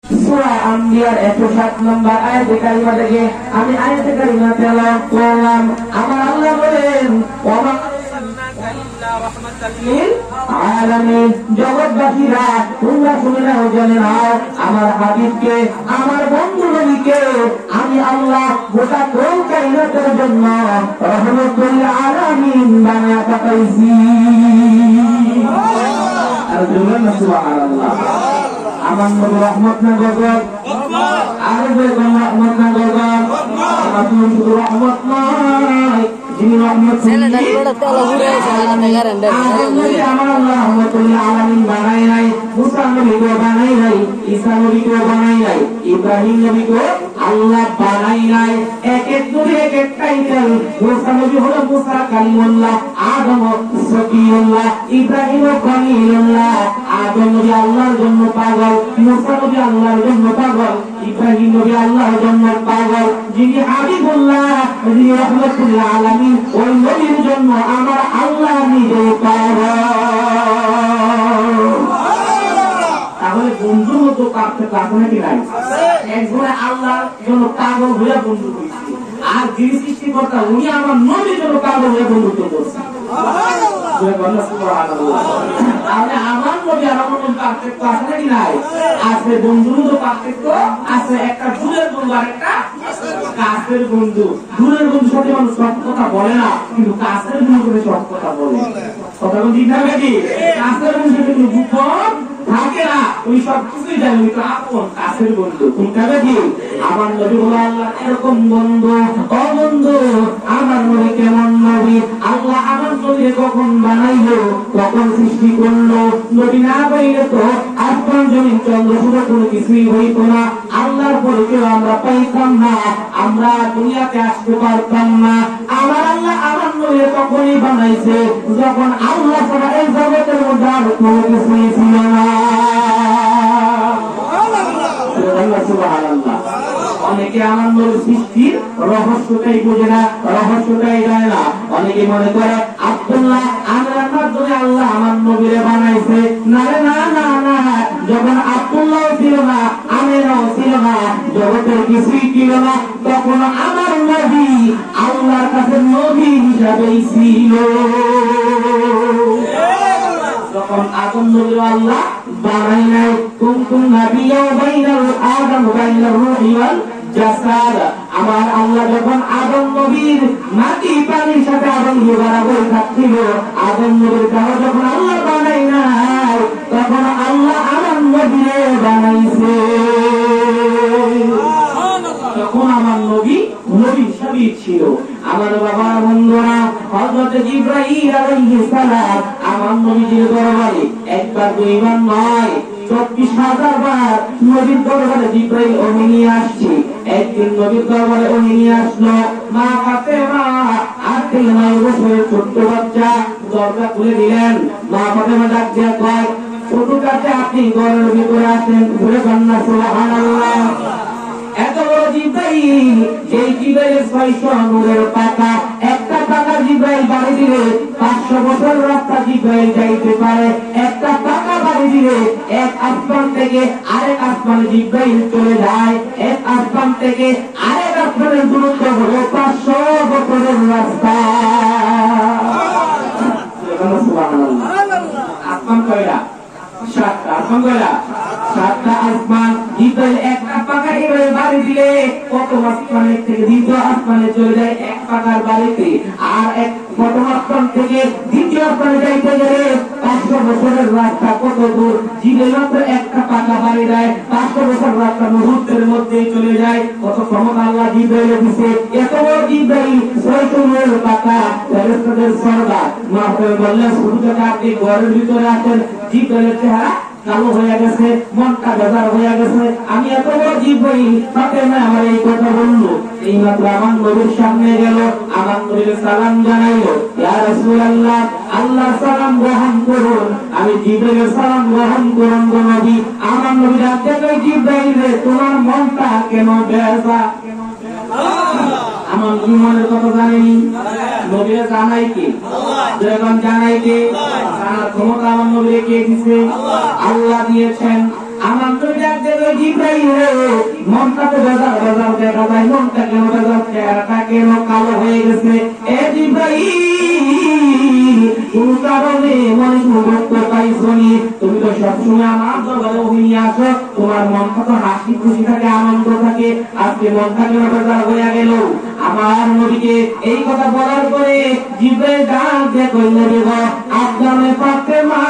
সূরা আম্বিয়ার 107 নম্বর আয়াতে কারিমা থেকে আমি আয়াতে কারিমা তেলাওয়াত করলাম। আমার আল্লাহ বলেন, ওয়া মা আরসালনাকা ইল্লা রাহমাতাল লিল আলামিন, জগৎবাসীরা তোমরা শুনে নাও, জেনে নাও, আমার হাবিবকে, আমার বন্ধু নবীকে আমি আল্লাহ গোটা কোন কায়নাতের জন্য রহমতুল আলামিন বানায়া পাঠাইছি। আর বলেন না সুবহানাল্লাহ। আমার নবী রহমত না গগন, আর বেগম রহমত না গগন, আমার শুধু রহমত নয়, যিনি রহমত আমার আল্লাহ রহমতুল্লাহ আলামিন বানাই নাই, মুসা নবীকে বানাই নাই, ঈসা নবীকে বানাই নাই, ইব্রাহিম নবীকে আল্লাহ বানাই নাই। এক এক নবী এক এক টাইটেল। মুসা নবী হলো মুসা কালিমুল্লাহ, আদম সফিউল্লাহ, ইব্রাহিম খলিলুল্লাহ। আদম নবী আল্লাহর জন্য পাগল, মুসা নবী আল্লাহর জন্য পাগল, ইব্রাহিম নবী আল্লাহর জন্য পাগল। যিনি হাবিবুল্লাহ, যিনি রহমতুল আলামিন, ওই নবীর জন্য আমার আল্লাহ নিজে পাগল। তাহলে বন্ধুর মতো পার্থক্য আছে নাকি নাই? একজনে আল্লাহর জন্য পাগল হয়ে বন্ধু হয়েছে, আর যিনি সৃষ্টিকর্তা উনি আমার নবীর জন্য পাগল হয়ে বন্ধুত্ব করছে। তাহলে আমার নবী আর আমার নবীর পার্থক্য আছে নাকি নাই? আছে, বন্ধুর মতো পার্থক্য আছে। একটা দূরের বন্ধু আর একটা কাছের বন্ধু। দূরের বন্ধুর সাথে মানুষ সব কথা বলে না, কিন্তু কাছের বন্ধুর সব কথা বলে। কথা বলছি না নাকি? কাছের বন্ধুর সাথে কোনো গোপন থাকে না, ওই সব কিছুই জানি, ওই তো আপন কাছের বন্ধু। কোনটা নাকি? আমার নবী হলো আল্লাহ এরকম বন্ধু। ও বন্ধু, আমার নবী কেমন নবী? আল্লাহ আমার নবীকে কখন বানাইলো, কখন সৃষ্টি করলো? নবী না পাইলে তো আসমান জমিন চন্দ্র সূর্য কোনো কিছুই হইতো না। আল্লাহর পরিচয় আমরা পাইতাম না, আমরা দুনিয়াতে আসতে পারতাম না। আমার আল্লাহ আমার নবীকে তখনই বানাইছে যখন আল্লাহ ছাড়া এই জগতের মধ্যে আর কোনো কিছুই ছিল না। অনেকে আমার নবীর সৃষ্টির রহস্যটাই বোঝে না, রহস্যটাই জানে না। অনেকে মনে করে আব্দুল্লাহ আমরার মাধ্যমে আল্লাহ আমার নবীরে বানাইছে। না না না না, যখন আব্দুল্লাহ ছিল না, আমেরাও ছিল না, জগতের কিছুই ছিল না, তখন আমার নবী আল্লাহর কাছে নবী হিসাবেই ছিল। যখন আদম নবী আল্লাহ বানাই নাই, কুনতুম নাবিয়্যা বাইনাল আদম বাইনার রূহি ওয়াল জাসাদ। আমার আল্লাহ যখন আদম নবীর মাটি পানির সাথে আদম বরাবর থাকছিল, আদম নবীর দেহ যখন আল্লাহ বানাই নাই, তখন আল্লাহ আমার নবীরে বানাইছে। তখন আমার নবী নবী হিসাবেই ছিল। আমার বাবার বন্ধুরা, হযরত জিবরাইল আলাইহিস সালাম আমার নবীজির দরবারে একবার দুইবার নয় 24,000 বার নবীর দরবারে জিবরাইল ওহী নিয়ে আসছে। একদিন নবীর দরবারে ওহী নিয়ে আসলো মা ফাতেমা, আর 3 বছরের ছোট্ট বাচ্চা। দরজা খুলে দিলেন। মা ফাতেমা ডাক দিয়ে কয়, ছোট কাছে আপনি ঘরের ভিতরে আসেন। ঘুরে কন্যা সুবহানাল্লাহ। এত বড় জিবরাইল, যেই জিবরাইলের 600 নূরের পাতা, একটা পাতা জিবরাইল বাড়ি দিলে 500 বছর রাস্তা জিবরাইল যাইতে পারে। একটা পাতা বাড়ি দিলে এক আসমান থেকে আরেক আসমানে জিবরাইল চলে যায়। এক আসমান থেকে আরেক আসমানের দূরত্ব হলো 500 বছরের রাস্তা। আসমান কয়টা? 7টা। আসমান কয়টা? 7টা আসমান। জিবরাইল একটা পাকা এভাবে বাড়ি দিলে প্রথম আসমানের থেকে দ্বিতীয় আসমানে চলে যায় এক পাকার বাড়িতে। আর এক প্রথম আসমান থেকে দ্বিতীয় আসমানে যাইতে গেলে 500 বছরের রাস্তা। কত দূর? জিবরাইল মাত্র একটা পাকা বাড়ি দেয়, 500 বছর রাস্তা মুহূর্তের মধ্যেই চলে যায়। কত ক্ষমতা আল্লাহ জিবরাইলে দিছে। এত বড় জিবরাইল 600 পাকা, ফেরেশতাদের সরদার। মাহফিল বললেন, শুধু যদি আপনি ঘরের ভিতরে আছেন, জিবরাইলের চেহারা কালো হয়ে গেছে, মনটা বেজার হয়ে গেছে। আমি এত বড় জিবরাইল, ফাতেমা আমার এই কথা বললো। এই মাত্র আমার নবীর সামনে গেল, আমার নবীর সালাম জানাইলো, ইয়া রাসূলুল্লাহ, আল্লাহর সালাম গ্রহণ করুন। আমি জিবরাইলের সালাম গ্রহণ করুন গো নবী। আমার নবী ডাকতে কই, জিবরাইল রে, তোমার মনটা কেন বেজা? আমার মনের কথা জানেনি, নবীরা জানাই কি? যখন জানাই কি? জানার ক্ষমতা আমার নবীকে কে দিছে? আল্লাহ দিয়েছেন। আমার তো ডাক দেবে জিব্রাইল মনটা তো বাজার বাজার দেখা যায়, মনটা কেন বাজার, চেহারাটা কেন কালো হয়ে গেছে? এ জিব্রাইল কোন কারণে মনে মুহূর্ত পাইছনি? তুমি তো সবসময় আমার দরবারে নিয়ে আসো, তোমার মনটা তো হাসি খুশি থাকে, আনন্দ থাকে, আজকে মনটা কেন বাজার হয়ে গেল? আমার নবীকে এই কথা বলার পরে জিব্রাইল ডাক দিয়ে কইল, নবী গো, আপনার পাত্রে মা